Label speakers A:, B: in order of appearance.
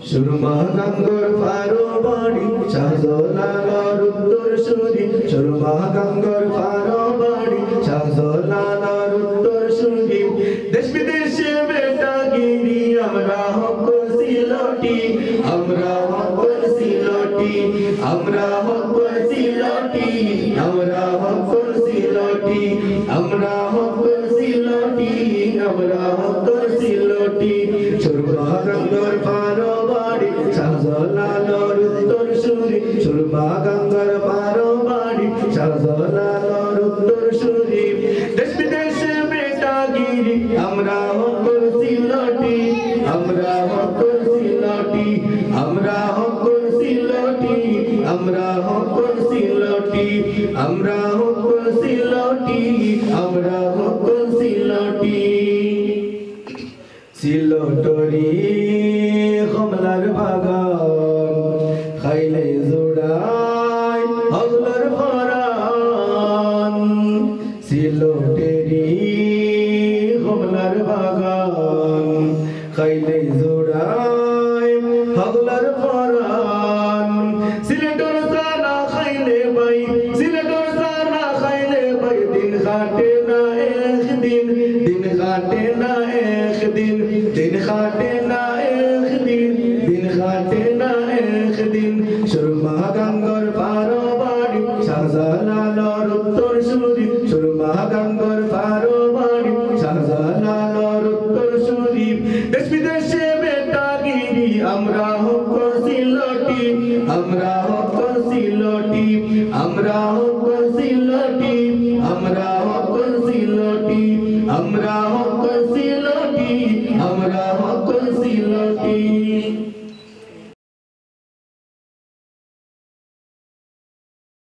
A: সুরমা গঙ্গর ফারো বাড়ি শাহজালাল উত্তর সুরি সুরমা গঙ্গর ফারো বাড়ি শাহজালাল উত্তর সুরি দেশ বিদেশে বেটাগিরি আমরা হক সিলটি আমরা হক সিলটি আমরা হক সিলটি আমরা হক সিলটি আমরা হক সিলটি আমরা হক সিলটি সুরমা গঙ্গর ফারো বাড়ি শাহজালাল উত্তর সুরি সুরমা গঙ্গর ফারো বাড়ি শাহজালাল উত্তর সুরি দেশ বিদেশে বেটাগিরি আমরা হক সিলটি আমরা হক সিলটি আমরা হক সিলটি আমরা হক সিলটি আমরা হক সিলটি আমরা হক সিলটি সিলটরি কমলার বাগান খাইলে জোড়াই হজলার ফরান সিলটেরি কমলার বাগান খাইলে জোড়াই হজলার ফরান সিলেটর সানা খাইলে ভাই সিলেটর সানা খাইলে ভাই দিন কাটে না একদিন দিন কাটে না একদিন দিন কাটে না একদিন দিন কাটে না একদিন সুরমা গঙ্গর ফারো বাড়ি শাহজালাল উত্তর সুরি সুরমা গঙ্গর ফারো বাড়ি শাহজালাল উত্তর সুরি দেশ বিদেশে বেটাগিরি আমরা